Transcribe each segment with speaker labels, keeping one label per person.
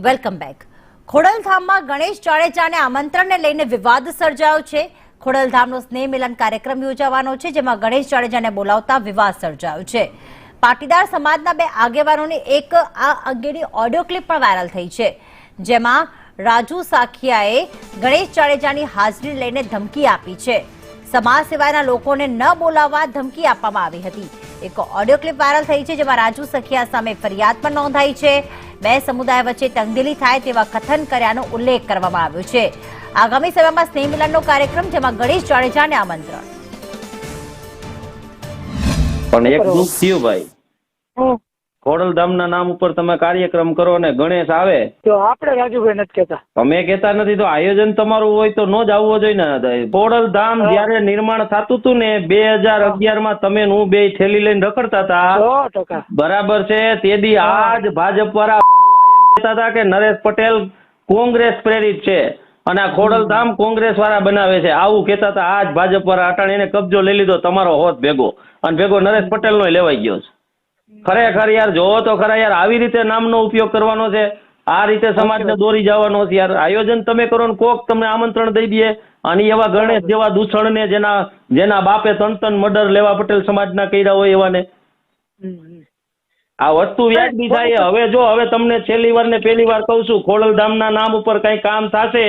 Speaker 1: Welcome back. ખોડલધામમાં ગણેશ જાડેજાને આમંત્રણને લઈને વિવાદ સર્જાયો છે. ખોડલધામનો સ્નેહ મિલન કાર્યક્રમ યોજાવાનો છે, જેમાં ગણેશ જાડેજાને બોલાવતા વિવાદ સર્જાયો છે. પાટીદાર સમાજના બે આગેવાનોની એક આ અંગેની ઓડિયો ક્લિપ પણ વાયરલ થઈ છે, જેમાં રાજુ સાખિયાએ ગણેશ જાડેજાની હાજરી લઈને ધમકી આપી છે. સમાજ સિવાયના લોકોને ન બોલાવવા ધમકી આપવામાં આવી હતી. એક ઓડિયો ક્લિપ વાયરલ થઈ છે, જેમાં રાજુ સખિયા સામે ફરિયાદ પણ નોંધાઈ છે. બે સમુદાય વચ્ચે તંગદિલી થાય તેવા કથન કર્યાનો ઉલ્લેખ કરવામાં આવ્યો છે. આગામી સમયમાં સ્નેહ મિલનનો કાર્યક્રમ, જેમાં ગણેશ જાડેજાને આમંત્રણ.
Speaker 2: પણ એક દુઃખ થયું ભાઈ, ખોડલધામના નામ ઉપર તમે કાર્યક્રમ કરો ને ગણેશ આવે
Speaker 3: તો આપણે રાજુભાઈ નથી કહેતા,
Speaker 2: અમે કહેતા નથી તો આયોજન તમારું હોય તો નો જ આવવો જોઈએ ને. ખોડલધામ જયારે નિર્માણ થતું હતું ને 2011 માં તમે હું બે થેલી લઈને રખડતા હતા,
Speaker 3: 100%.
Speaker 2: બરાબર છે. તેથી આજ ભાજપ વાળા કહેતા હતા કે નરેશ પટેલ કોંગ્રેસ પ્રેરિત છે અને આ ખોડલધામ કોંગ્રેસ વાળા બનાવે છે, આવું કહેતા હતા. આજ ભાજપ વાળા અટાણે એને કબજો લઈ લીધો તમારો હોત ભેગો, અને ભેગો નરેશ પટેલ નો લેવાઈ ગયો છે. ખરેખર યાર જોવો તો ખરા યાર, આવી રીતે નામનો ઉપયોગ કરવાનો છે, આ રીતે સમાજને દોરી જવાનો છે યાર. આયોજન તમે કરો ને કોક તમને આમંત્રણ દઈ દે, અને એવા ગણેશ જેવા દૂષણને જેના બાપે તન મર્ડર લેવા પટેલ સમાજના કર્યા હોય એવાને આ વસ્તુ વ્યાજબી થાય. હવે તમને છેલ્લી વાર ને પહેલી વાર કહું છું, ખોડલધામના નામ ઉપર કઈ કામ થશે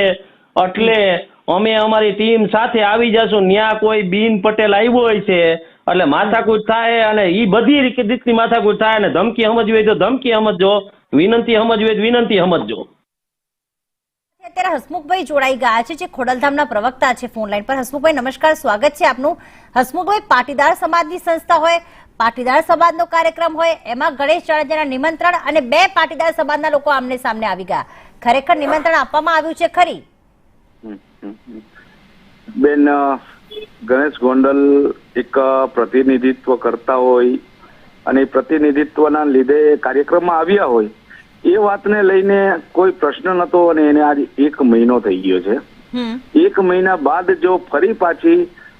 Speaker 2: એટલે અમે અમારી ટીમ સાથે આવી જશું. ન્યા કોઈ બીન પટેલ આવ્યો હોય છે એટલે માથાકૂટ થાય, અને ઈ બધી રીતની માથાકૂટ થાય. અને ધમકી સમજવી હોય તો ધમકી સમજજો, વિનંતી સમજવી હોય તો વિનંતી સમજજો.
Speaker 1: અત્યારે હસમુખભાઈ જોડાઈ ગયા છે, જે ખોડલધામના પ્રવક્તા છે ફોન લાઈન પર. હસમુખભાઈ નમસ્કાર, સ્વાગત છે આપનું. હસમુખભાઈ, પાટીદાર સમાજની સંસ્થા હોય, પાટીદાર સમાજનો કાર્યક્રમ હોય, એમાં ગણેશ જાડેજાના નિમંત્રણ અને બે પાટીદાર સમાજના લોકો આમને સામને આવી ગયા. ખરેખર નિમંત્રણ આપવામાં આવ્યું છે ખરી?
Speaker 4: બેન, ગણેશ ગોંડલ એક પ્રતિનિધિત્વ કરતા હોય અને પ્રતિનિધિત્વના લીધે કાર્યક્રમમાં આવ્યા હોય એ વાતને લઈને કોઈ પ્રશ્ન નતો, અને એને આજે 1 મહિનો થઈ ગયો છે. 1 મહિના બાદ જો ફરી પાછી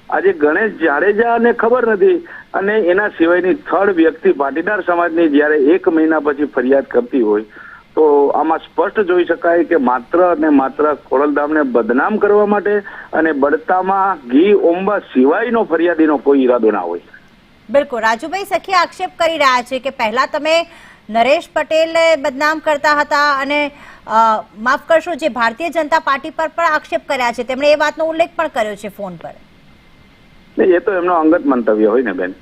Speaker 4: આજે ગણેશ જાડેજાને ખબર નથી અને એના સિવાયની થર્ડ વ્યક્તિ પાટીદાર સમાજની જયારે 1 મહિના પછી ફરિયાદ કરતી હોય તો આમાં સ્પષ્ટ જોઈ શકાય કે માત્ર અને માત્ર ખોડલધામને બદનામ કરવા માટે અને બળતામાં ઘી ઓંબા સિવાયનો ફરિયાદીનો કોઈ ઈરાદો ના હોય.
Speaker 1: બિલકુલ. રાજુભાઈ સખી આક્ષેપ કરી રહ્યા છે કે પહેલા તમે નરેશ પટેલ બદનામ કરતા હતા, અને માફ કરશો, જે ભારતીય જનતા પાર્ટી પર પણ આક્ષેપ કર્યા છે, તેમણે એ વાતનો ઉલ્લેખ પણ કર્યો છે ફોન પર.
Speaker 4: એ તો એમનો અંગત મંતવ્ય હોય ને બેન.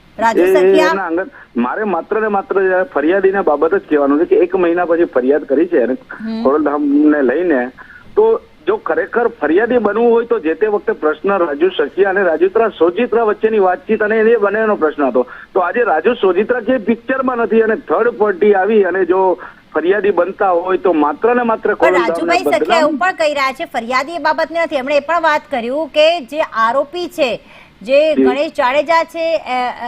Speaker 4: મારે માત્ર ને માત્ર ફરિયાદીના બાબત જ કહેવાનું છે કે 1 મહિના પછી ફરિયાદ કરી છે અને ખોડલધામને લઈને, તો જો ખરેખર ફરિયાદી બનવું હોય તો જે તે વખતે પ્રશ્ન રાજુ સખિયા અને રાજુ સોજિત્રા વચ્ચેની વાતચીત અને એ બંનેનો પ્રશ્ન હતો. તો આજે રાજુ સોજિત્રા જે પિક્ચરમાં નથી અને થર્ડ પાર્ટી આવી અને જો ફરિયાદી બનતા હોય તો માત્ર ને માત્ર
Speaker 1: રાજુભાઈ સખિયા એવું પણ કહી રહ્યા છે ફરિયાદી એ બાબતની નથી. એમણે એ પણ વાત કર્યું કે જે આરોપી છે, જે ગણેશ જાડેજા છે,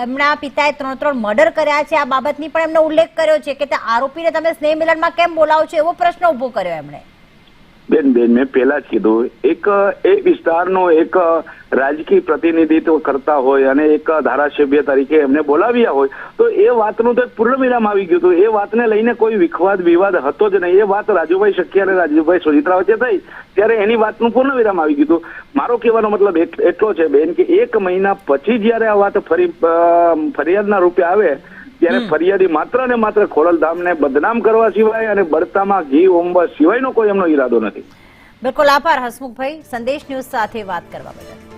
Speaker 1: એમના પિતાએ 3 મર્ડર કર્યા છે, આ બાબતની પણ એમનો ઉલ્લેખ કર્યો છે કે તે આરોપીને તમે સ્નેહ મિલનમાં કેમ બોલાવો છો, એવો પ્રશ્ન ઉભો કર્યો એમણે.
Speaker 4: બેન મેં પેલા જ કીધું, એક એ વિસ્તારનો એક રાજકીય પ્રતિનિધિત્વ કરતા હોય અને એક ધારાસભ્ય તરીકે એમને બોલાવ્યા હોય તો એ વાતનું તો પૂર્ણ વિરામ આવી ગયું હતું. એ વાતને લઈને કોઈ વિવાદ હતો જ નહીં. એ વાત રાજુભાઈ સખિયા અને રાજુભાઈ સોજિત્રા વચ્ચે થઈ ત્યારે એની વાતનું પૂર્ણ વિરામ આવી ગયું હતું. મારો કહેવાનો મતલબ એટલો છે બેન કે 1 મહિના પછી જયારે આ વાત ફરી ફરિયાદના રૂપે આવે ત્યારે ફરિયાદી માત્ર ને માત્ર ખોડલધામને બદનામ કરવા સિવાય અને બળતામાં ઘી ઓંબવા સિવાયનો કોઈ એમનો ઈરાદો નથી.
Speaker 1: બિલકુલ. આભાર હસમુખભાઈ, સંદેશ ન્યૂઝ સાથે વાત કરવા બદલ.